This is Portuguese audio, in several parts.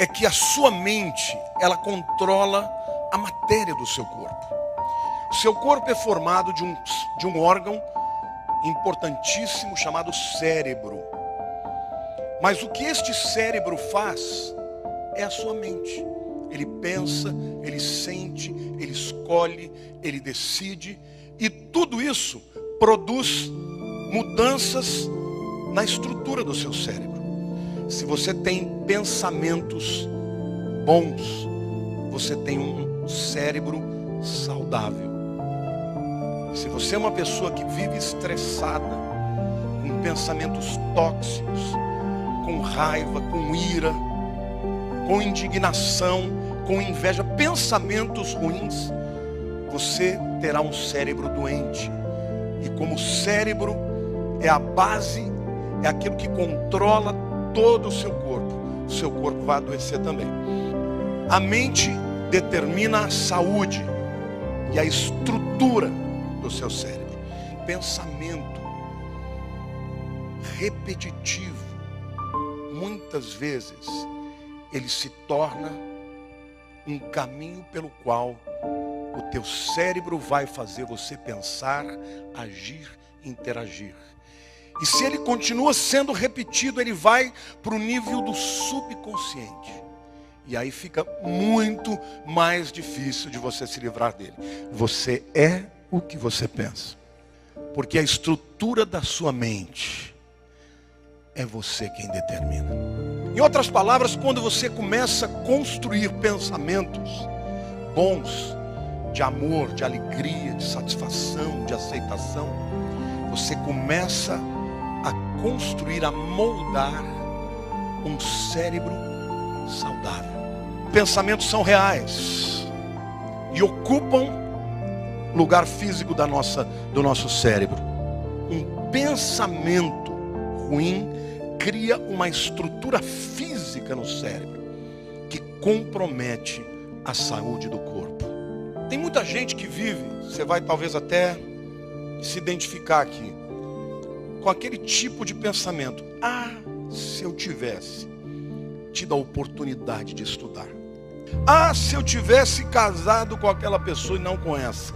é que a sua mente, ela controla a matéria do seu corpo. O seu corpo é formado de um órgão importantíssimo chamado cérebro. Mas o que este cérebro faz é a sua mente. Ele pensa, ele sente, ele escolhe, ele decide. E tudo isso produz mudanças na estrutura do seu cérebro. Se você tem pensamentos bons, você tem um cérebro saudável. Se você é uma pessoa que vive estressada, com pensamentos tóxicos, com raiva, com ira, com indignação, com inveja, pensamentos ruins, você terá um cérebro doente. E como o cérebro é a base, é aquilo que controla todo o seu corpo vai adoecer também. A mente determina a saúde e a estrutura do seu cérebro. Pensamento repetitivo, muitas vezes, ele se torna um caminho pelo qual o teu cérebro vai fazer você pensar, agir, interagir. E se ele continua sendo repetido, ele vai para o nível do subconsciente. E aí fica muito mais difícil de você se livrar dele. Você é o que você pensa. Porque a estrutura da sua mente é você quem determina. Em outras palavras, quando você começa a construir pensamentos bons, de amor, de alegria, de satisfação, de aceitação, você começa a construir, a moldar um cérebro saudável. Pensamentos são reais e ocupam lugar físico do nosso cérebro. Um pensamento ruim cria uma estrutura física no cérebro que compromete a saúde do corpo. Tem muita gente que vive, você vai talvez até se identificar aqui, com aquele tipo de pensamento: ah, se eu tivesse tido a oportunidade de estudar. Ah, se eu tivesse casado com aquela pessoa e não com essa.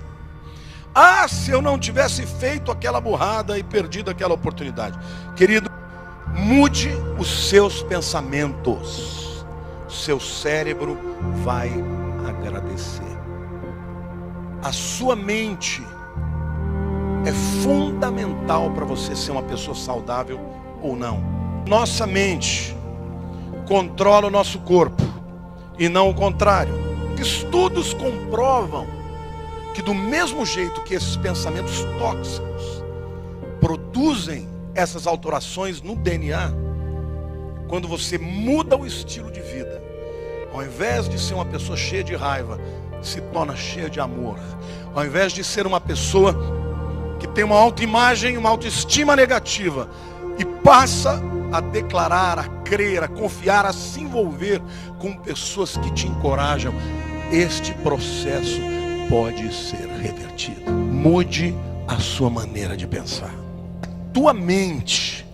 Ah, se eu não tivesse feito aquela burrada e perdido aquela oportunidade. Querido, mude os seus pensamentos. O seu cérebro vai agradecer. A sua mente é fundamental para você ser uma pessoa saudável ou não. Nossa mente controla o nosso corpo e não o contrário. Estudos comprovam que do mesmo jeito que esses pensamentos tóxicos produzem essas alterações no DNA, quando você muda o estilo de vida, ao invés de ser uma pessoa cheia de raiva, se torna cheia de amor. Ao invés de ser uma pessoa que tem uma autoimagem, uma autoestima negativa, e passa a declarar, a crer, a confiar, a se envolver com pessoas que te encorajam, este processo pode ser revertido. Mude a sua maneira de pensar. A tua mente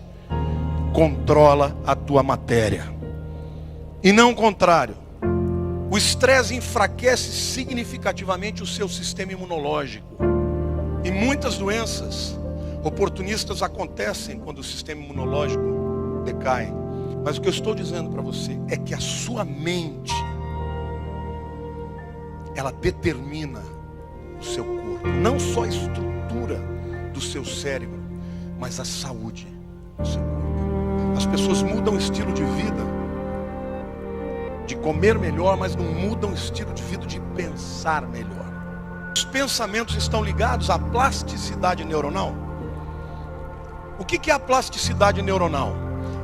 controla a tua matéria e não o contrário. O estresse enfraquece significativamente o seu sistema imunológico. E muitas doenças oportunistas acontecem quando o sistema imunológico decai. Mas o que eu estou dizendo para você é que a sua mente, ela determina o seu corpo. Não só a estrutura do seu cérebro, mas a saúde do seu corpo. As pessoas mudam o estilo de vida, de comer melhor, mas não mudam o estilo de vida de pensar melhor. Os pensamentos estão ligados à plasticidade neuronal. O que é a plasticidade neuronal?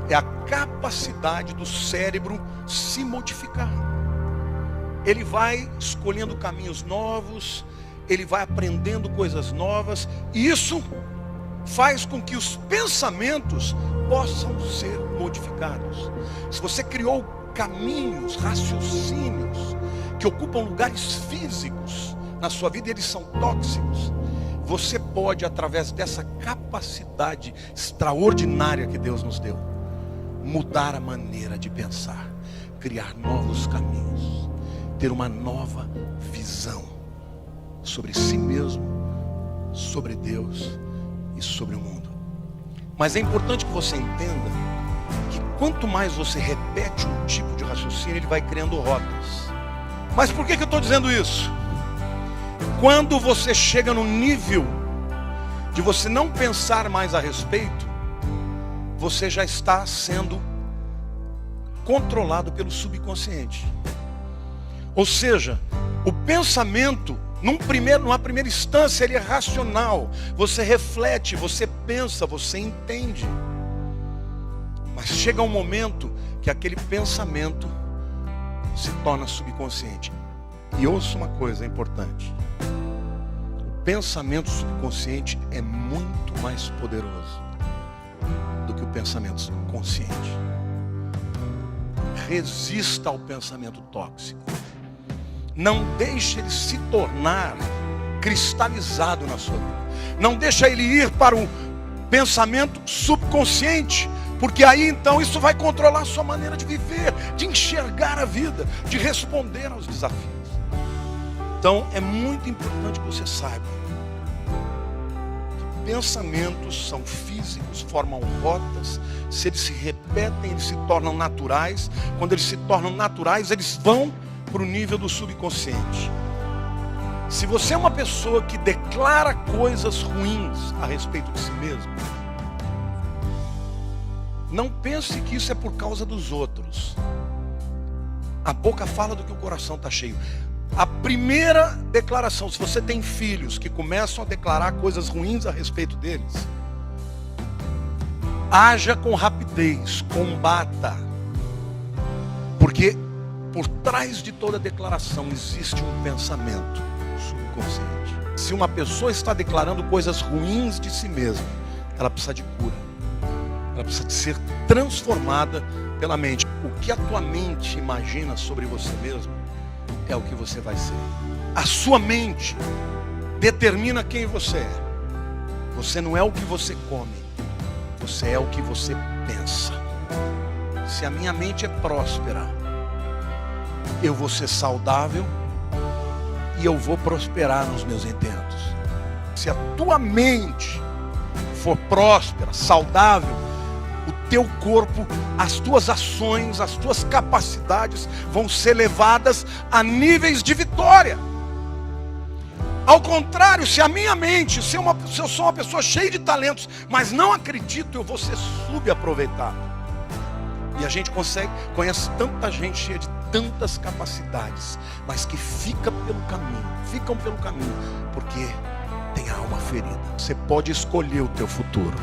É a capacidade do cérebro se modificar. Ele vai escolhendo caminhos novos, ele vai aprendendo coisas novas, e isso faz com que os pensamentos possam ser modificados. Se você criou caminhos, raciocínios que ocupam lugares físicos na sua vida, eles são tóxicos, você pode, através dessa capacidade extraordinária que Deus nos deu, mudar a maneira de pensar. criar novos caminhos, ter uma nova visão sobre si mesmo, sobre Deus e sobre o mundo. Mas é importante que você entenda que quanto mais você repete um tipo de raciocínio, ele vai criando rotas. Mas por que eu estou dizendo isso? Quando você chega no nível de você não pensar mais a respeito, você já está sendo controlado pelo subconsciente. Ou seja, o pensamento, numa primeira instância, ele é racional. Você reflete, você pensa, você entende. Mas chega um momento que aquele pensamento se torna subconsciente. E ouça uma coisa importante. O pensamento subconsciente é muito mais poderoso do que o pensamento consciente. Resista ao pensamento tóxico. Não deixe ele se tornar cristalizado na sua vida. Não deixe ele ir para o pensamento subconsciente, porque aí então isso vai controlar a sua maneira de viver, de enxergar a vida, de responder aos desafios. Então é muito importante que você saiba que pensamentos são físicos, formam rotas. Se eles se repetem, eles se tornam naturais. Quando eles se tornam naturais, eles vão para o nível do subconsciente. Se você é uma pessoa que declara coisas ruins a respeito de si mesmo, não pense que isso é por causa dos outros. A boca fala do que o coração está cheio. A primeira declaração, se você tem filhos que começam a declarar coisas ruins a respeito deles, haja com rapidez, combata. Porque por trás de toda declaração existe um pensamento subconsciente. Se uma pessoa está declarando coisas ruins de si mesma, ela precisa de cura. Ela precisa de ser transformada pela mente. O que a tua mente imagina sobre você mesmo é o que você vai ser. A sua mente determina quem você é. Você não é o que você come, você é o que você pensa. Se a minha mente é próspera, eu vou ser saudável e eu vou prosperar nos meus intentos. Se a tua mente for próspera, saudável, o teu corpo, as tuas ações, as tuas capacidades vão ser levadas a níveis de vitória. Ao contrário, se a minha mente, se eu sou uma pessoa cheia de talentos, mas não acredito, eu vou ser subaproveitado. E a gente conhece tanta gente cheia de tantas capacidades, mas que ficam pelo caminho, porque tem a alma ferida. Você pode escolher o teu futuro.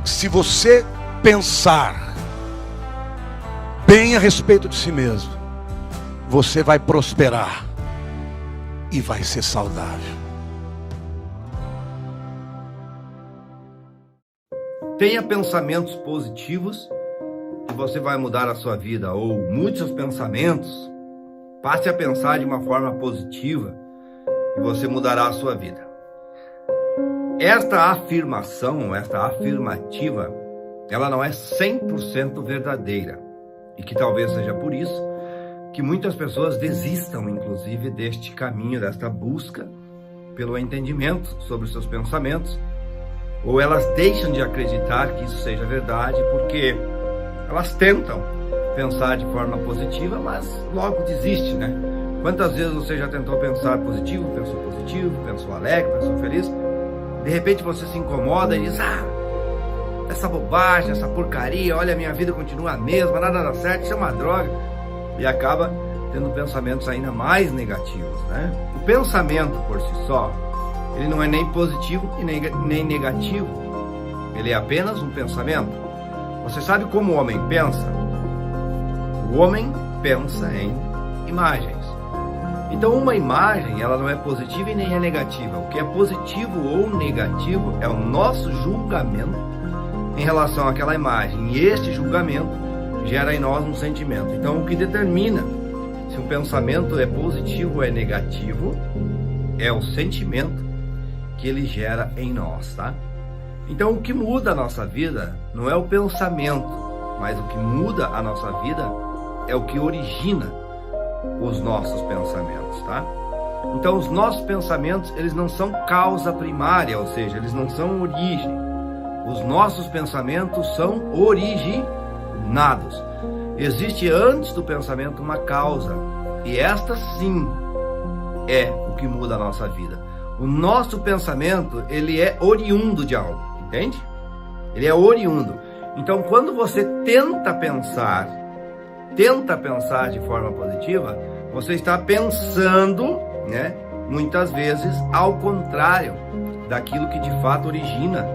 Se você pensar bem a respeito de si mesmo, você vai prosperar e vai ser saudável. Tenha pensamentos positivos que você vai mudar a sua vida, ou mude seus pensamentos, passe a pensar de uma forma positiva e você mudará a sua vida. Esta afirmação, esta afirmativa, ela não é 100% verdadeira, e que talvez seja por isso que muitas pessoas desistam, inclusive, deste caminho, desta busca pelo entendimento sobre os seus pensamentos, ou elas deixam de acreditar que isso seja verdade, porque elas tentam pensar de forma positiva, mas logo desiste, né? Quantas vezes você já tentou pensar positivo, pensou alegre, pensou feliz? De repente você se incomoda e diz: essa bobagem, essa porcaria, olha, a minha vida continua a mesma, nada dá certo, isso é uma droga. E acaba tendo pensamentos ainda mais negativos, né? O pensamento por si só, ele não é nem positivo e nem negativo. Ele é apenas um pensamento. Você sabe como o homem pensa? O homem pensa em imagens. Então uma imagem, ela não é positiva e nem é negativa. O que é positivo ou negativo é o nosso julgamento em relação àquela imagem. E este julgamento gera em nós um sentimento. Então o que determina se o pensamento é positivo ou é negativo é o sentimento que ele gera em nós, tá? Então o que muda a nossa vida não é o pensamento, mas o que muda a nossa vida é o que origina os nossos pensamentos, tá? Então, os nossos pensamentos, eles não são causa primária, ou seja, eles não são origem. Os nossos pensamentos são originados. Existe antes do pensamento uma causa, e esta sim é o que muda a nossa vida. O nosso pensamento, ele é oriundo de algo, entende? Ele é oriundo. Então, quando você tenta pensar de forma positiva, você está pensando, né, muitas vezes ao contrário daquilo que de fato origina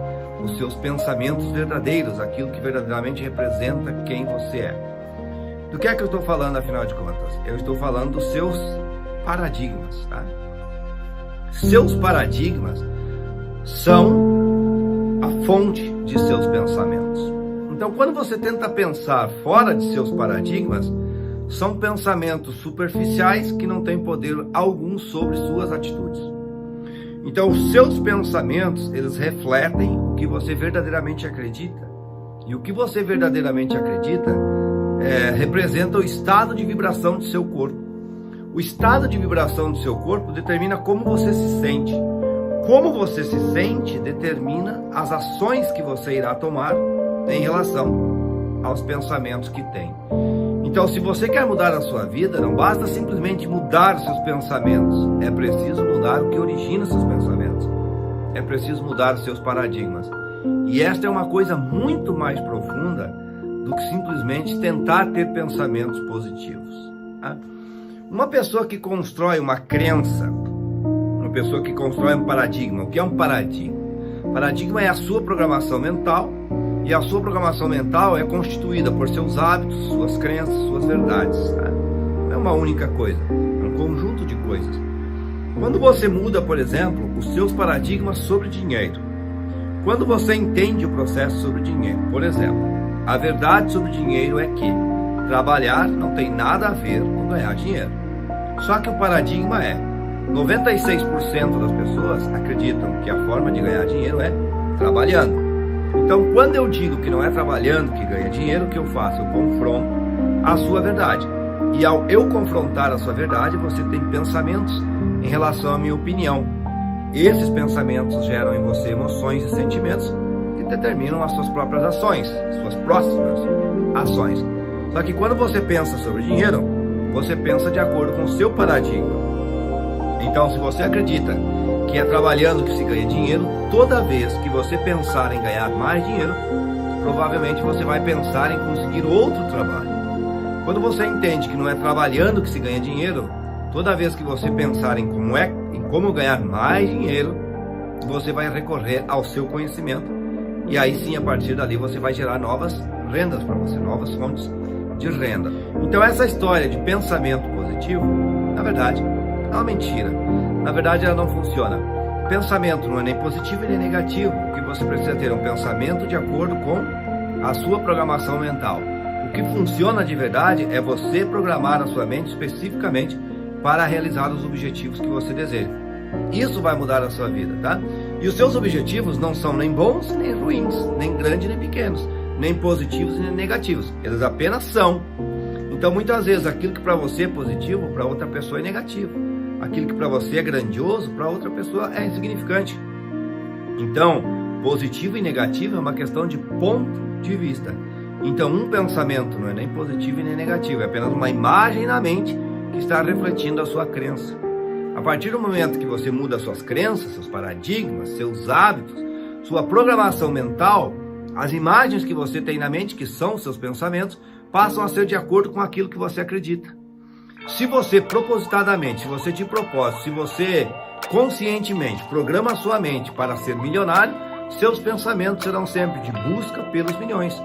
os seus pensamentos verdadeiros, aquilo que verdadeiramente representa quem você é. Do que é que eu estou falando, afinal de contas? Eu estou falando dos seus paradigmas, tá? Seus paradigmas são a fonte de seus pensamentos. Então, quando você tenta pensar fora de seus paradigmas, são pensamentos superficiais que não têm poder algum sobre suas atitudes. Então, os seus pensamentos, eles refletem o que você verdadeiramente acredita. E o que você verdadeiramente acredita representa o estado de vibração do seu corpo. O estado de vibração do seu corpo determina como você se sente. Como você se sente determina as ações que você irá tomar em relação aos pensamentos que tem. Então, se você quer mudar a sua vida, não basta simplesmente mudar seus pensamentos. É preciso mudar o que origina seus pensamentos. É preciso mudar os seus paradigmas. E esta é uma coisa muito mais profunda do que simplesmente tentar ter pensamentos positivos, tá? Uma pessoa que constrói uma crença, uma pessoa que constrói um paradigma. O que é um paradigma? Paradigma é a sua programação mental. E a sua programação mental é constituída por seus hábitos, suas crenças, suas verdades, tá? Não é uma única coisa, é um conjunto de coisas. Quando você muda, por exemplo, os seus paradigmas sobre dinheiro, quando você entende o processo sobre dinheiro, por exemplo, a verdade sobre dinheiro é que trabalhar não tem nada a ver com ganhar dinheiro. Só que o paradigma é 96% das pessoas acreditam que a forma de ganhar dinheiro é trabalhando. Então, quando eu digo que não é trabalhando que ganha dinheiro, o que eu faço? Eu confronto a sua verdade. E ao eu confrontar a sua verdade, você tem pensamentos em relação à minha opinião. Esses pensamentos geram em você emoções e sentimentos que determinam as suas próprias ações, suas próximas ações. Só que quando você pensa sobre dinheiro, você pensa de acordo com o seu paradigma. Então, se você acredita que é trabalhando que se ganha dinheiro, toda vez que você pensar em ganhar mais dinheiro, provavelmente você vai pensar em conseguir outro trabalho. Quando você entende que não é trabalhando que se ganha dinheiro, toda vez que você pensar em como ganhar mais dinheiro, você vai recorrer ao seu conhecimento. E aí sim, a partir dali, você vai gerar novas rendas para você, novas fontes de renda. Então, essa história de pensamento positivo, na verdade, é uma mentira. Na verdade, ela não funciona. Pensamento não é nem positivo nem negativo. O que você precisa ter é um pensamento de acordo com a sua programação mental. O que funciona de verdade é você programar a sua mente especificamente para realizar os objetivos que você deseja. Isso vai mudar a sua vida, tá? E os seus objetivos não são nem bons nem ruins, nem grandes nem pequenos, nem positivos nem negativos. Eles apenas são. Então, muitas vezes, aquilo que para você é positivo, para outra pessoa é negativo. Aquilo que para você é grandioso, para outra pessoa é insignificante. Então, positivo e negativo é uma questão de ponto de vista. Então, um pensamento não é nem positivo e nem negativo, é apenas uma imagem na mente que está refletindo a sua crença. A partir do momento que você muda suas crenças, seus paradigmas, seus hábitos, sua programação mental, as imagens que você tem na mente, que são os seus pensamentos, passam a ser de acordo com aquilo que você acredita. Se você propositadamente, se você de propósito, se você conscientemente programa a sua mente para ser milionário, seus pensamentos serão sempre de busca pelos milhões.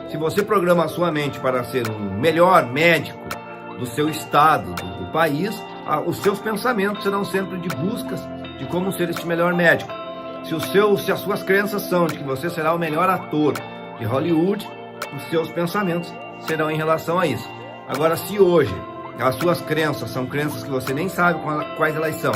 Se você programa a sua mente para ser o melhor médico do seu estado, do país, os seus pensamentos serão sempre de buscas de como ser este melhor médico. Se as suas crenças são de que você será o melhor ator de Hollywood, os seus pensamentos serão em relação a isso. Agora, se hoje as suas crenças são crenças que você nem sabe quais elas são.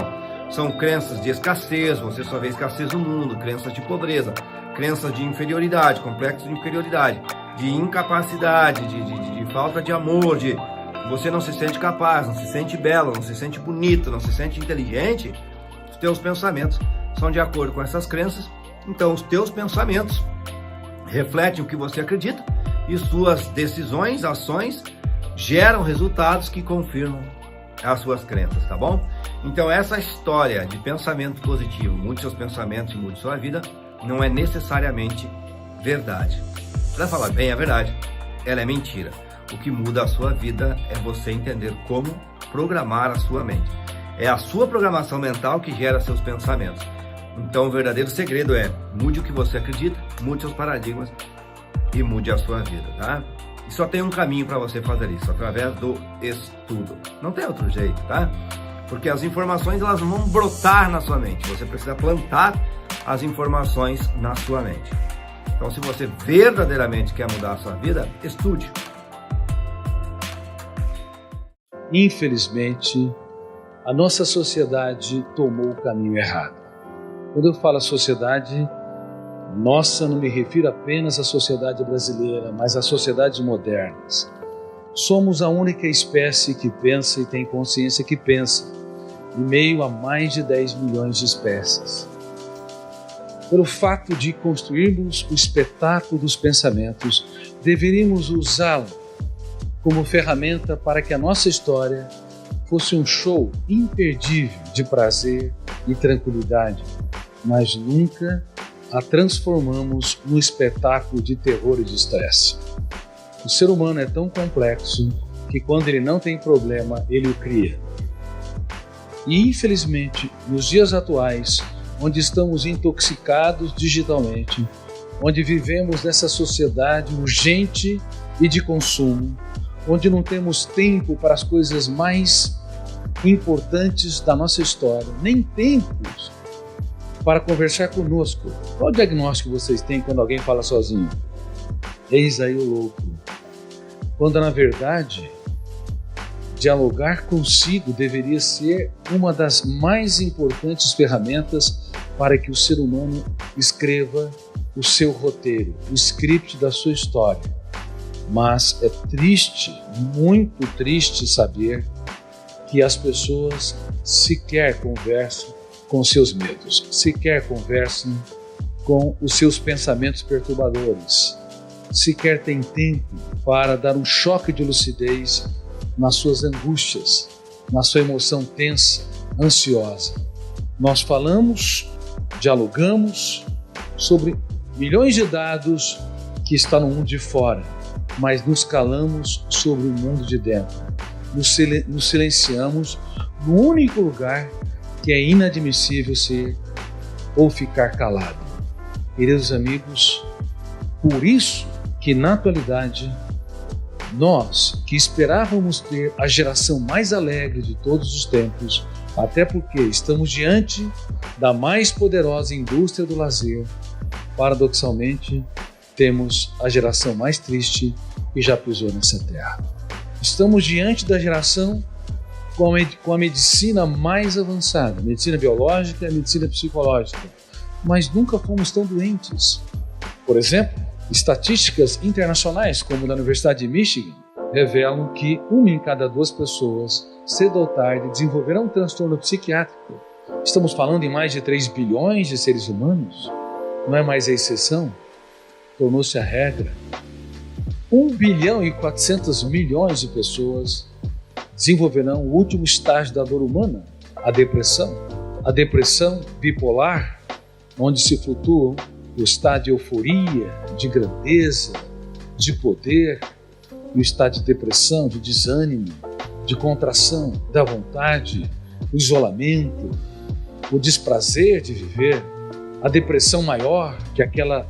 São crenças de escassez, você só vê escassez no mundo, crenças de pobreza, crenças de inferioridade, complexo de inferioridade. de incapacidade, de falta de amor, de você não se sente capaz, não se sente belo, não se sente bonito, não se sente inteligente, os teus pensamentos são de acordo com essas crenças. Então os teus pensamentos refletem o que você acredita e suas decisões, ações geram resultados que confirmam as suas crenças, tá bom? Então essa história de pensamento positivo, mude seus pensamentos e mude sua vida, não é necessariamente verdade. Para falar bem a verdade, ela é mentira. O que muda a sua vida é você entender como programar a sua mente. É a sua programação mental que gera seus pensamentos. Então o verdadeiro segredo é: mude o que você acredita, mude seus paradigmas e mude a sua vida, tá? E só tem um caminho para você fazer isso, através do estudo. Não tem outro jeito, tá? Porque as informações, elas vão brotar na sua mente. Você precisa plantar as informações na sua mente. Então, se você verdadeiramente quer mudar a sua vida, estude. Infelizmente, a nossa sociedade tomou o caminho errado. Quando eu falo sociedade, nossa, não me refiro apenas à sociedade brasileira, mas às sociedades modernas. Somos a única espécie que pensa e tem consciência que pensa, em meio a mais de 10 milhões de espécies. Pelo fato de construirmos o espetáculo dos pensamentos, deveríamos usá-lo como ferramenta para que a nossa história fosse um show imperdível de prazer e tranquilidade, mas nunca a transformamos num espetáculo de terror e de estresse. O ser humano é tão complexo que quando ele não tem problema, ele o cria. E infelizmente, nos dias atuais, onde estamos intoxicados digitalmente, onde vivemos nessa sociedade urgente e de consumo, onde não temos tempo para as coisas mais importantes da nossa história, nem tempos para conversar conosco. Qual diagnóstico vocês têm quando alguém fala sozinho? Eis aí o louco. Quando na verdade, dialogar consigo deveria ser uma das mais importantes ferramentas para que o ser humano escreva o seu roteiro, o script da sua história. Mas é triste, muito triste saber que as pessoas sequer conversam com seus medos, sequer conversam com os seus pensamentos perturbadores, sequer têm tempo para dar um choque de lucidez nas suas angústias, na sua emoção tensa, ansiosa. Nós falamos, dialogamos sobre milhões de dados que estão no mundo de fora, mas nos calamos sobre o mundo de dentro. Nos silenciamos no único lugar que é inadmissível ser ou ficar calado. Queridos amigos, por isso que na atualidade, nós que esperávamos ter a geração mais alegre de todos os tempos, até porque estamos diante da mais poderosa indústria do lazer, paradoxalmente, temos a geração mais triste que já pisou nessa terra. Estamos diante da geração com a medicina mais avançada, a medicina biológica e a medicina psicológica, mas nunca fomos tão doentes. Por exemplo, estatísticas internacionais, como da Universidade de Michigan, revelam que 1 em cada 2 pessoas, cedo ou tarde, desenvolverá um transtorno psiquiátrico. Estamos falando em mais de 3 bilhões de seres humanos. Não é mais a exceção, tornou-se a regra. 1 bilhão e 400 milhões de pessoas desenvolverão o último estágio da dor humana, a depressão. A depressão bipolar, onde se flutuam o estado de euforia, de grandeza, de poder, e o estado de depressão, de desânimo, de contração da vontade, o isolamento, o desprazer de viver, a depressão maior, que é aquela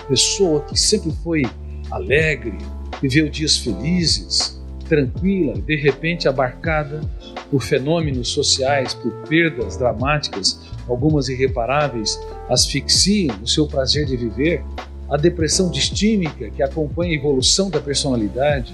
pessoa que sempre foi alegre, viveu dias felizes, tranquila, de repente abarcada por fenômenos sociais, por perdas dramáticas, algumas irreparáveis, asfixiam o seu prazer de viver, a depressão distímica que acompanha a evolução da personalidade,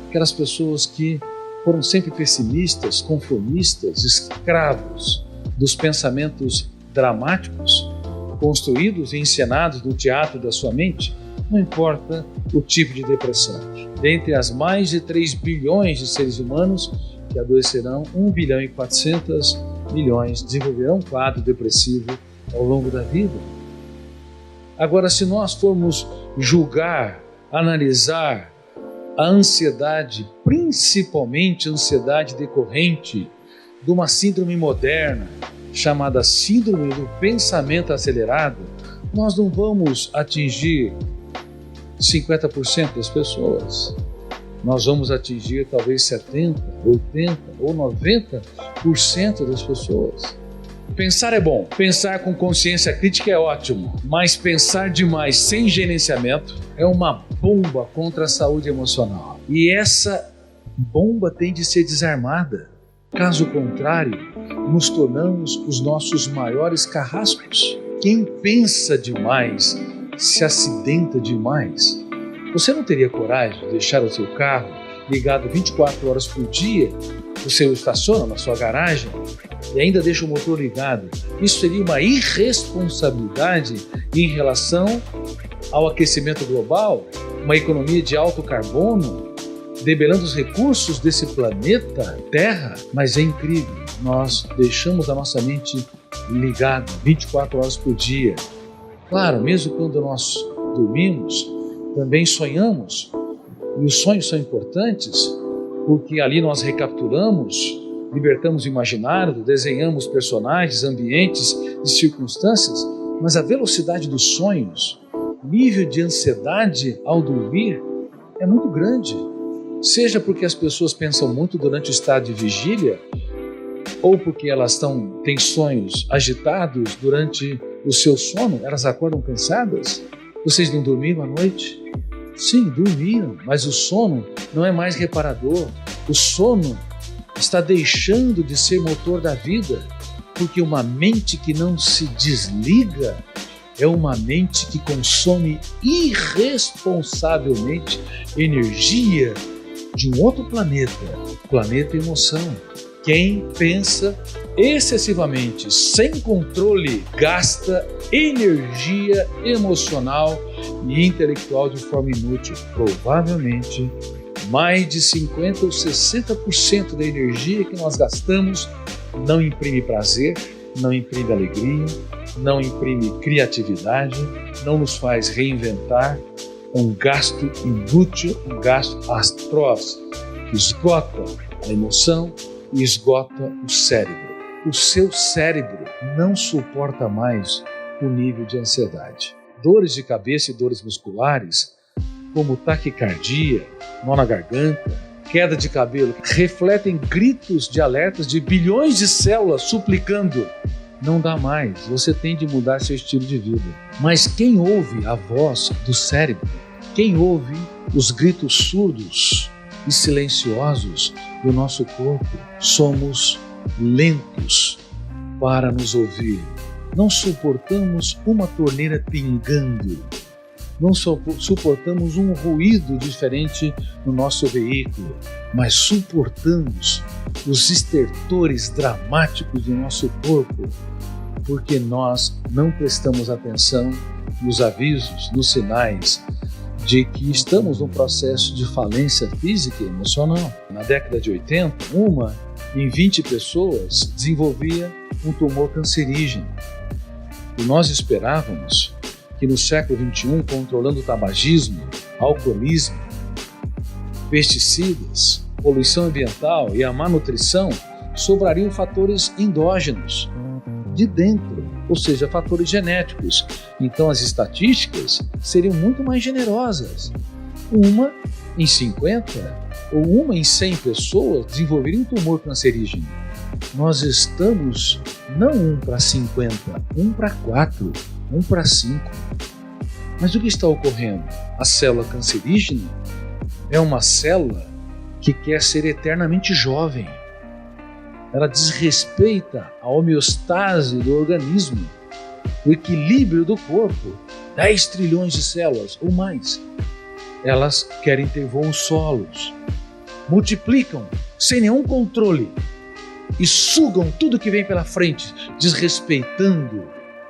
aquelas pessoas que foram sempre pessimistas, conformistas, escravos dos pensamentos dramáticos, construídos e encenados no teatro da sua mente. Não importa o tipo de depressão. Dentre as mais de 3 bilhões de seres humanos que adoecerão, 1 bilhão e 400 milhões desenvolverão um quadro depressivo ao longo da vida. Agora, se nós formos julgar, analisar a ansiedade, principalmente a ansiedade decorrente de uma síndrome moderna, chamada síndrome do pensamento acelerado, nós não vamos atingir 50% das pessoas. Nós vamos atingir talvez 70%, 80% ou 90% das pessoas. Pensar é bom, pensar com consciência crítica é ótimo, mas pensar demais sem gerenciamento é uma bomba contra a saúde emocional. E essa bomba tem de ser desarmada. Caso contrário, nos tornamos os nossos maiores carrascos. Quem pensa demais se acidenta demais. Você não teria coragem de deixar o seu carro ligado 24 horas por dia? Você o estaciona na sua garagem e ainda deixa o motor ligado. Isso seria uma irresponsabilidade em relação ao aquecimento global, uma economia de alto carbono, debelando os recursos desse planeta Terra. Mas é incrível, nós deixamos a nossa mente ligada 24 horas por dia. Claro, mesmo quando nós dormimos, também sonhamos, e os sonhos são importantes, porque ali nós recapturamos, libertamos o imaginário, desenhamos personagens, ambientes e circunstâncias, mas a velocidade dos sonhos, nível de ansiedade ao dormir é muito grande. Seja porque as pessoas pensam muito durante o estado de vigília, ou porque elas têm sonhos agitados durante o seu sono, elas acordam cansadas. Vocês não dormiram à noite? Sim, dormiram, mas o sono não é mais reparador. O sono está deixando de ser motor da vida, porque uma mente que não se desliga é uma mente que consome irresponsavelmente energia de um outro planeta, planeta emoção. Quem pensa excessivamente, sem controle, gasta energia emocional e intelectual de forma inútil. Provavelmente, mais de 50% ou 60% da energia que nós gastamos não imprime prazer, não imprime alegria, não imprime criatividade, não nos faz reinventar. Um gasto inútil, um gasto atroz, que esgota a emoção e esgota o cérebro. O seu cérebro não suporta mais o nível de ansiedade. Dores de cabeça e dores musculares, como taquicardia, nó na garganta, queda de cabelo, refletem gritos de alertas de bilhões de células suplicando: não dá mais, você tem de mudar seu estilo de vida. Mas quem ouve a voz do cérebro, quem ouve os gritos surdos e silenciosos do nosso corpo, somos lentos para nos ouvir. Não suportamos uma torneira pingando, não suportamos um ruído diferente no nosso veículo, mas suportamos os estertores dramáticos do nosso corpo, porque nós não prestamos atenção nos avisos, nos sinais de que estamos num processo de falência física e emocional. Na década de 80, uma em 20 pessoas desenvolvia um tumor cancerígeno. E nós esperávamos que no século XXI, controlando o tabagismo, alcoolismo, pesticidas, poluição ambiental e a má nutrição, sobrariam fatores endógenos, de dentro, ou seja, fatores genéticos. Então as estatísticas seriam muito mais generosas. Uma em 50 ou uma em 100 pessoas desenvolverem um tumor cancerígeno. Nós estamos não 1 para 50, 1 para 4, 1 para 5. Mas o que está ocorrendo? A célula cancerígena é uma célula que quer ser eternamente jovem. Ela desrespeita a homeostase do organismo, o equilíbrio do corpo. 10 trilhões de células ou mais. Elas querem ter voos solos, multiplicam sem nenhum controle e sugam tudo que vem pela frente, desrespeitando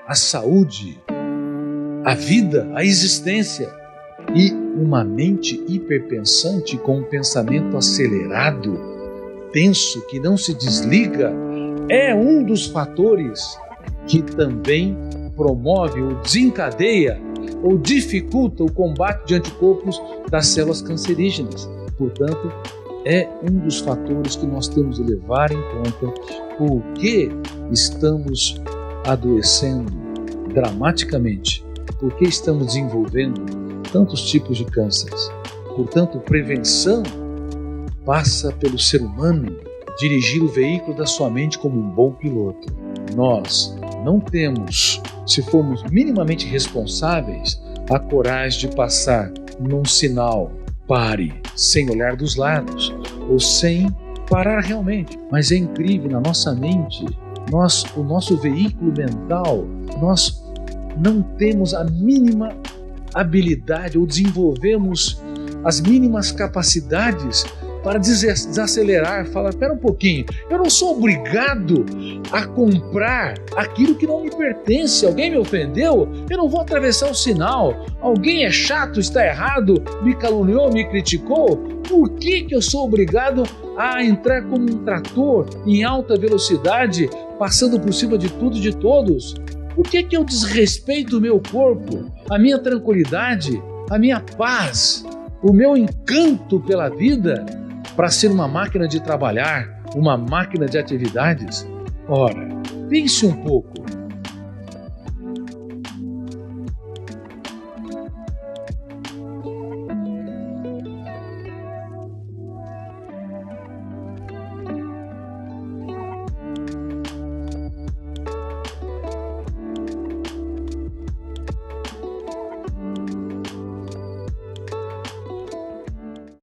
a saúde, a vida, a existência. E uma mente hiperpensante com um pensamento acelerado, tenso, que não se desliga, é um dos fatores que também promove ou desencadeia ou dificulta o combate de anticorpos das células cancerígenas. Portanto, é um dos fatores que nós temos de levar em conta porque estamos adoecendo dramaticamente, porque estamos desenvolvendo tantos tipos de cânceres. Portanto, prevenção passa pelo ser humano dirigir o veículo da sua mente como um bom piloto. Nós não temos, se formos minimamente responsáveis, a coragem de passar num sinal pare, sem olhar dos lados, ou sem parar realmente. Mas é incrível, na nossa mente, o nosso veículo mental, nós não temos a mínima habilidade ou desenvolvemos as mínimas capacidades para desacelerar, falar, espera um pouquinho, eu não sou obrigado a comprar aquilo que não me pertence. Alguém me ofendeu, eu não vou atravessar o sinal. Alguém é chato, está errado, me caluniou, me criticou. Por que eu sou obrigado a entrar como um trator em alta velocidade, passando por cima de tudo e de todos? Por que eu desrespeito o meu corpo, a minha tranquilidade, a minha paz, o meu encanto pela vida, para ser uma máquina de trabalhar, uma máquina de atividades? Ora, pense um pouco.